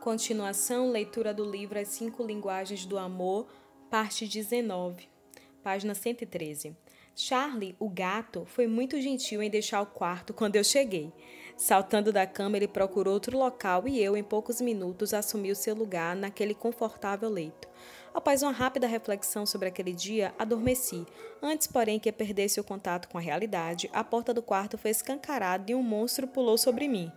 Continuação, leitura do livro As 5 Linguagens do Amor, parte 19, página 113. Charlie, o gato, foi muito gentil em deixar o quarto quando eu cheguei. Saltando da cama, ele procurou outro local e eu, em poucos minutos, assumi o seu lugar naquele confortável leito. Após uma rápida reflexão sobre aquele dia, adormeci. Antes, porém, que perdesse o contato com a realidade, a porta do quarto foi escancarada e um monstro pulou sobre mim.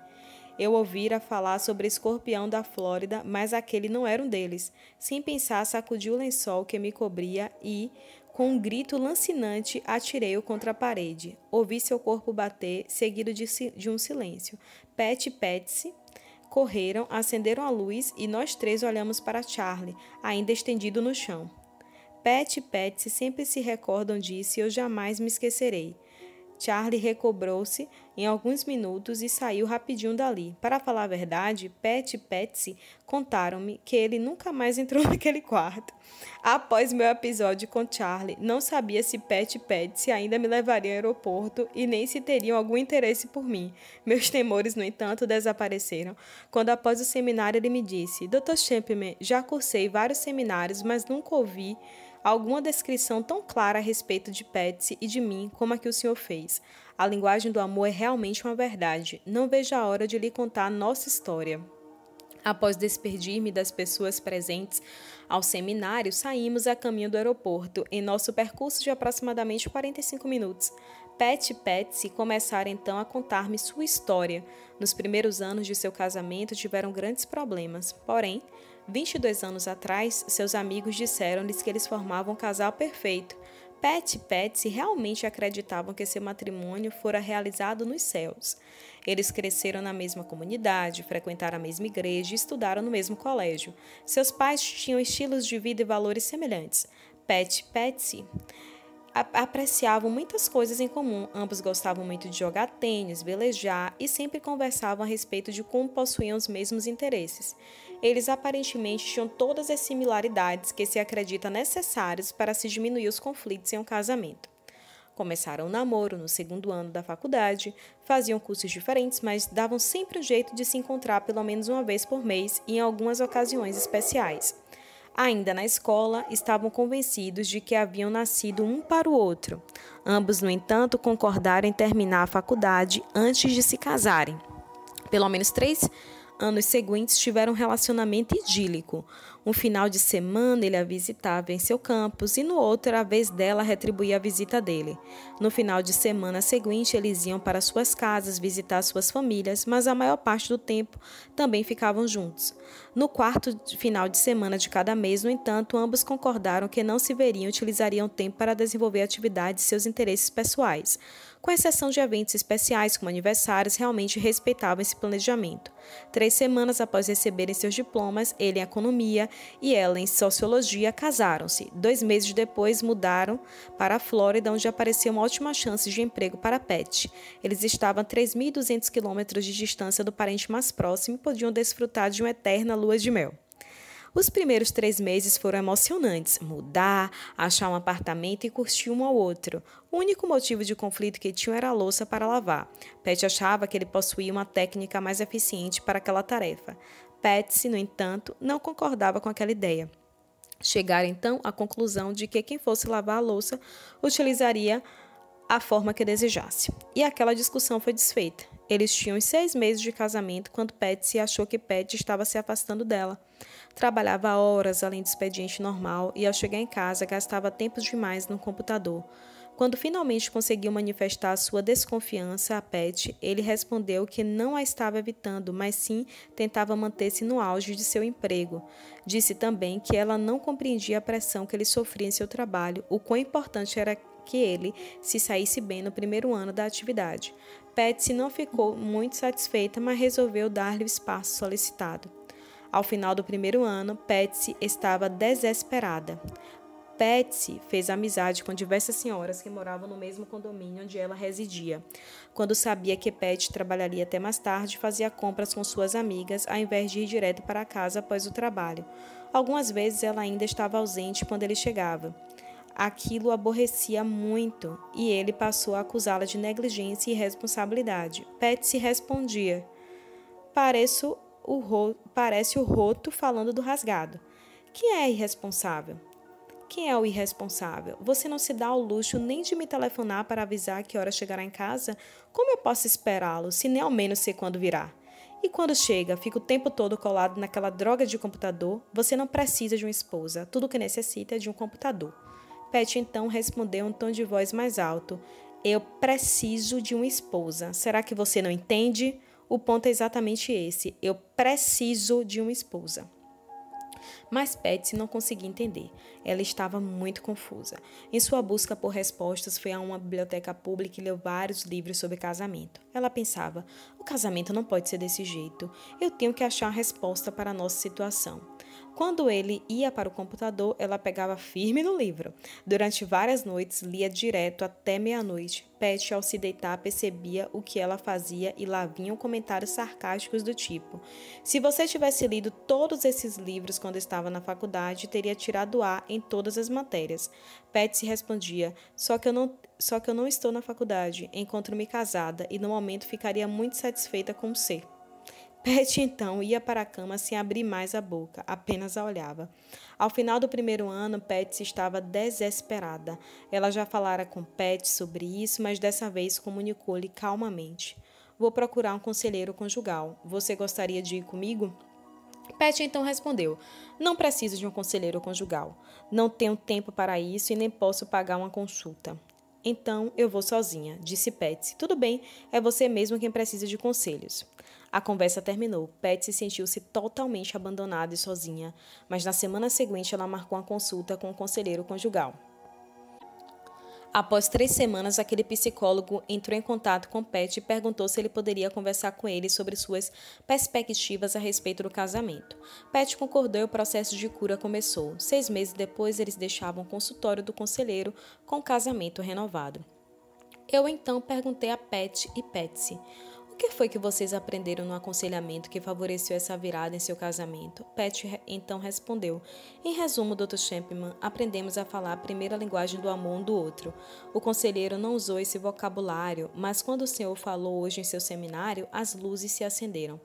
Eu ouvira falar sobre escorpião da Flórida, mas aquele não era um deles. Sem pensar, sacudi o lençol que me cobria e, com um grito lancinante, atirei-o contra a parede. Ouvi seu corpo bater, seguido de um silêncio. Pat e Patsy correram, acenderam a luz e nós três olhamos para Charlie, ainda estendido no chão. Pat e Patsy sempre se recordam disso e eu jamais me esquecerei. Charlie recobrou-se em alguns minutos e saiu rapidinho dali. Para falar a verdade, Pat e Patsy contaram-me que ele nunca mais entrou naquele quarto. Após meu episódio com Charlie, não sabia se Pat e Patsy ainda me levariam ao aeroporto e nem se teriam algum interesse por mim. Meus temores, no entanto, desapareceram quando, após o seminário, ele me disse: Dr. Champman, já cursei vários seminários, mas nunca ouvi alguma descrição tão clara a respeito de Patsy e de mim como a que o senhor fez. A linguagem do amor é realmente uma verdade. Não vejo a hora de lhe contar a nossa história. Após despedir-me das pessoas presentes ao seminário, saímos a caminho do aeroporto, em nosso percurso de aproximadamente 45 minutos. Pat e Patsy começaram então a contar-me sua história. Nos primeiros anos de seu casamento tiveram grandes problemas, porém, 22 anos atrás, seus amigos disseram-lhes que eles formavam um casal perfeito. Pat e Patsy realmente acreditavam que seu matrimônio fora realizado nos céus. Eles cresceram na mesma comunidade, frequentaram a mesma igreja e estudaram no mesmo colégio. Seus pais tinham estilos de vida e valores semelhantes. Pat e Patsy apreciavam muitas coisas em comum. Ambos gostavam muito de jogar tênis, velejar e sempre conversavam a respeito de como possuíam os mesmos interesses. Eles aparentemente tinham todas as similaridades que se acredita necessárias para se diminuir os conflitos em um casamento. Começaram o namoro no segundo ano da faculdade, faziam cursos diferentes, mas davam sempre um jeito de se encontrar pelo menos uma vez por mês e em algumas ocasiões especiais. Ainda na escola, estavam convencidos de que haviam nascido um para o outro. Ambos, no entanto, concordaram em terminar a faculdade antes de se casarem. Pelo menos 3 anos seguintes tiveram um relacionamento idílico. Um final de semana ele a visitava em seu campus e no outro a vez dela retribuía a visita dele. No final de semana seguinte eles iam para suas casas visitar suas famílias, mas a maior parte do tempo também ficavam juntos. No quarto final de semana de cada mês, no entanto, ambos concordaram que não se veriam e utilizariam o tempo para desenvolver atividades e seus interesses pessoais. Com exceção de eventos especiais como aniversários, realmente respeitavam esse planejamento. 3 semanas após receberem seus diplomas, ele em economia e ela em sociologia, casaram-se. 2 meses depois, mudaram para a Flórida, onde apareceu uma ótima chance de emprego para Pat. Eles estavam a 3.200 quilômetros de distância do parente mais próximo e podiam desfrutar de uma eterna lua de mel. Os primeiros 3 meses foram emocionantes. Mudar, achar um apartamento e curtir um ao outro. O único motivo de conflito que tinham era a louça para lavar. Pat achava que ele possuía uma técnica mais eficiente para aquela tarefa. Patsy, no entanto, não concordava com aquela ideia. Chegaram então à conclusão de que quem fosse lavar a louça utilizaria a forma que desejasse. E aquela discussão foi desfeita. Eles tinham 6 meses de casamento quando Patsy achou que Pat estava se afastando dela. Trabalhava horas além do expediente normal e, ao chegar em casa, gastava tempo demais no computador. Quando finalmente conseguiu manifestar sua desconfiança a Pat, ele respondeu que não a estava evitando, mas sim tentava manter-se no auge de seu emprego. Disse também que ela não compreendia a pressão que ele sofria em seu trabalho, o quão importante era que ele se saísse bem no primeiro ano da atividade. Patsy não ficou muito satisfeita, mas resolveu dar-lhe o espaço solicitado. Ao final do primeiro ano, Patsy estava desesperada. Patsy fez amizade com diversas senhoras que moravam no mesmo condomínio onde ela residia. Quando sabia que Pat trabalharia até mais tarde, fazia compras com suas amigas, ao invés de ir direto para casa após o trabalho. Algumas vezes ela ainda estava ausente quando ele chegava. Aquilo o aborrecia muito e ele passou a acusá-la de negligência e irresponsabilidade. Patsy respondia: "Pareço parece o roto falando do rasgado. Quem é irresponsável? Quem é o irresponsável? Você não se dá ao luxo nem de me telefonar para avisar que hora chegará em casa? Como eu posso esperá-lo, se nem ao menos sei quando virá? E quando chega, fica o tempo todo colado naquela droga de computador? Você não precisa de uma esposa. Tudo o que necessita é de um computador. Pat então respondeu em um tom de voz mais alto. Eu preciso de uma esposa. Será que você não entende? O ponto é exatamente esse. Eu preciso de uma esposa. Mas Patsy não conseguia entender. Ela estava muito confusa. Em sua busca por respostas, foi a uma biblioteca pública e leu vários livros sobre casamento. Ela pensava, o casamento não pode ser desse jeito. Eu tenho que achar uma resposta para a nossa situação. Quando ele ia para o computador, ela pegava firme no livro. Durante várias noites, lia direto até meia-noite. Pat, ao se deitar, percebia o que ela fazia e lá vinham comentários sarcásticos do tipo: se você tivesse lido todos esses livros quando estava na faculdade, teria tirado A em todas as matérias. Pat se respondia: só que eu não estou na faculdade, encontro-me casada e no momento ficaria muito satisfeita com ser. Pat então ia para a cama sem abrir mais a boca, apenas a olhava. Ao final do primeiro ano, Pat estava desesperada. Ela já falara com Pat sobre isso, mas dessa vez comunicou-lhe calmamente. Vou procurar um conselheiro conjugal. Você gostaria de ir comigo? Pat então respondeu: não preciso de um conselheiro conjugal. Não tenho tempo para isso e nem posso pagar uma consulta. Então eu vou sozinha, disse Patsy. Tudo bem, é você mesmo quem precisa de conselhos. A conversa terminou. Patsy sentiu-se totalmente abandonada e sozinha, mas na semana seguinte ela marcou uma consulta com um conselheiro conjugal. Após 3 semanas, aquele psicólogo entrou em contato com Pat e perguntou se ele poderia conversar com ele sobre suas perspectivas a respeito do casamento. Pat concordou e o processo de cura começou. 6 meses depois, eles deixavam o consultório do conselheiro com o casamento renovado. Eu então perguntei a Pat e Patsy: o que foi que vocês aprenderam no aconselhamento que favoreceu essa virada em seu casamento? Pat então respondeu: em resumo, Dr. Champman, aprendemos a falar a primeira linguagem do amor um do outro. O conselheiro não usou esse vocabulário, mas quando o senhor falou hoje em seu seminário, as luzes se acenderam.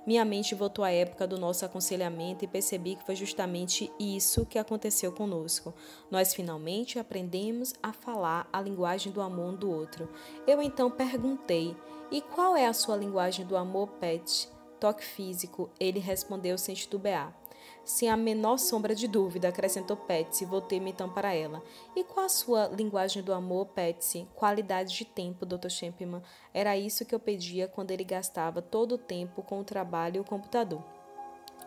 Minha mente voltou à época do nosso aconselhamento e percebi que foi justamente isso que aconteceu conosco. Nós finalmente aprendemos a falar a linguagem do amor um do outro. Eu então perguntei: e qual é a sua linguagem do amor, Pat? Toque físico, ele respondeu sem titubear. Sem a menor sombra de dúvida, acrescentou Patsy, voltei-me então para ela. E qual a sua linguagem do amor, Patsy? Qualidade de tempo, Dr. Champman. Era isso que eu pedia quando ele gastava todo o tempo com o trabalho e o computador.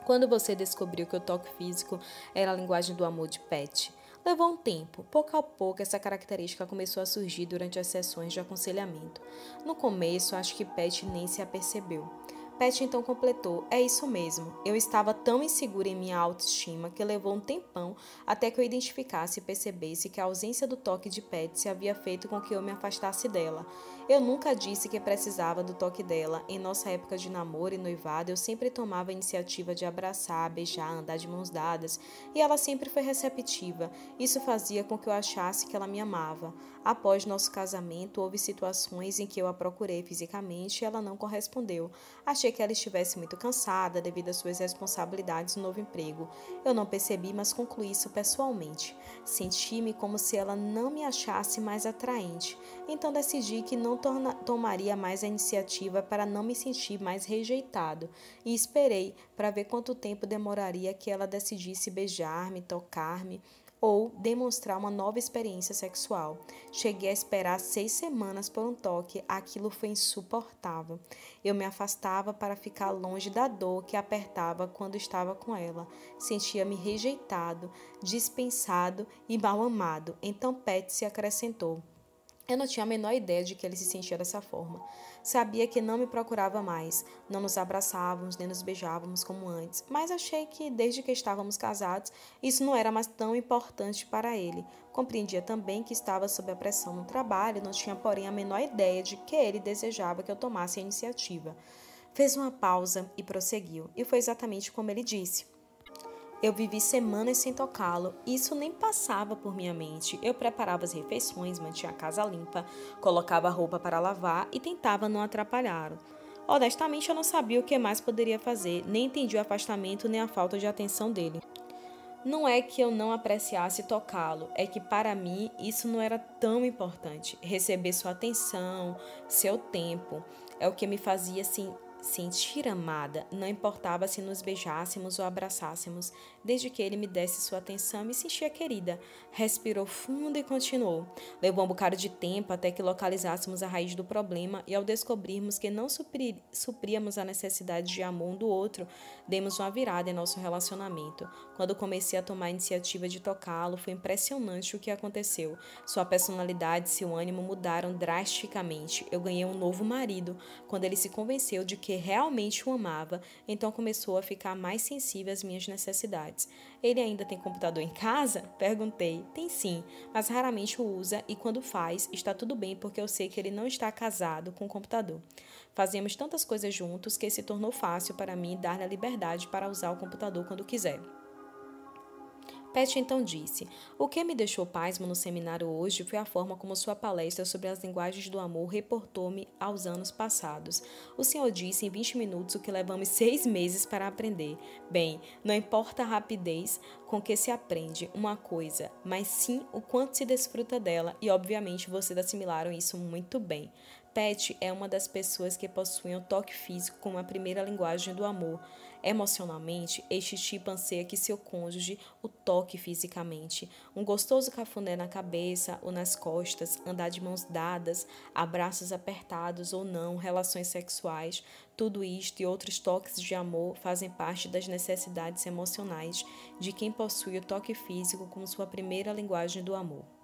Quando você descobriu que o toque físico era a linguagem do amor de Pat? Levou um tempo. Pouco a pouco, essa característica começou a surgir durante as sessões de aconselhamento. No começo, acho que Pat nem se apercebeu. Pat então completou: é isso mesmo. Eu estava tão insegura em minha autoestima que levou um tempão até que eu identificasse e percebesse que a ausência do toque de Patsy havia feito com que eu me afastasse dela. Eu nunca disse que precisava do toque dela. Em nossa época de namoro e noivado, eu sempre tomava a iniciativa de abraçar, beijar, andar de mãos dadas, e ela sempre foi receptiva. Isso fazia com que eu achasse que ela me amava. Após nosso casamento, houve situações em que eu a procurei fisicamente e ela não correspondeu. Achei que ela estivesse muito cansada devido às suas responsabilidades no novo emprego. Eu não percebi, mas concluí isso pessoalmente. Senti-me como se ela não me achasse mais atraente. Então decidi que não tomaria mais a iniciativa para não me sentir mais rejeitado. E esperei para ver quanto tempo demoraria que ela decidisse beijar-me, tocar-me ou demonstrar uma nova experiência sexual. Cheguei a esperar 6 semanas por um toque. Aquilo foi insuportável. Eu me afastava para ficar longe da dor que apertava quando estava com ela. Sentia-me rejeitado, dispensado e mal amado. Então Patsy acrescentou: eu não tinha a menor ideia de que ele se sentia dessa forma. Sabia que não me procurava mais, não nos abraçávamos nem nos beijávamos como antes, mas achei que, desde que estávamos casados, isso não era mais tão importante para ele. Compreendia também que estava sob a pressão no trabalho, não tinha, porém, a menor ideia de que ele desejava que eu tomasse a iniciativa. Fez uma pausa e prosseguiu, e foi exatamente como ele disse. Eu vivi semanas sem tocá-lo, isso nem passava por minha mente. Eu preparava as refeições, mantinha a casa limpa, colocava a roupa para lavar e tentava não atrapalhá-lo. Honestamente, eu não sabia o que mais poderia fazer, nem entendi o afastamento nem a falta de atenção dele. Não é que eu não apreciasse tocá-lo, é que para mim isso não era tão importante. Receber sua atenção, seu tempo, é o que me fazia sentir amada. Não importava se nos beijássemos ou abraçássemos, desde que ele me desse sua atenção, me sentia querida. Respirou fundo e continuou. Levou um bocado de tempo até que localizássemos a raiz do problema e ao descobrirmos que não supríamos a necessidade de amor um do outro, demos uma virada em nosso relacionamento. Quando comecei a tomar a iniciativa de tocá-lo, foi impressionante o que aconteceu. Sua personalidade e seu ânimo mudaram drasticamente. Eu ganhei um novo marido. Quando ele se convenceu de que realmente o amava, então começou a ficar mais sensível às minhas necessidades. Ele ainda tem computador em casa? Perguntei. Tem sim, mas raramente o usa e quando faz, está tudo bem porque eu sei que ele não está casado com o computador. Fazíamos tantas coisas juntos que se tornou fácil para mim dar-lhe a liberdade para usar o computador quando quiser. Pat então disse: "O que me deixou pasmo no seminário hoje foi a forma como sua palestra sobre as linguagens do amor reportou-me aos anos passados. O senhor disse em 20 minutos o que levamos 6 meses para aprender. Bem, não importa a rapidez com que se aprende uma coisa, mas sim o quanto se desfruta dela, e obviamente vocês assimilaram isso muito bem. Pat é uma das pessoas que possuem o toque físico como a primeira linguagem do amor. Emocionalmente, este tipo anseia que seu cônjuge o toque fisicamente. Um gostoso cafuné na cabeça ou nas costas, andar de mãos dadas, abraços apertados ou não, relações sexuais, tudo isto e outros toques de amor fazem parte das necessidades emocionais de quem possui o toque físico como sua primeira linguagem do amor."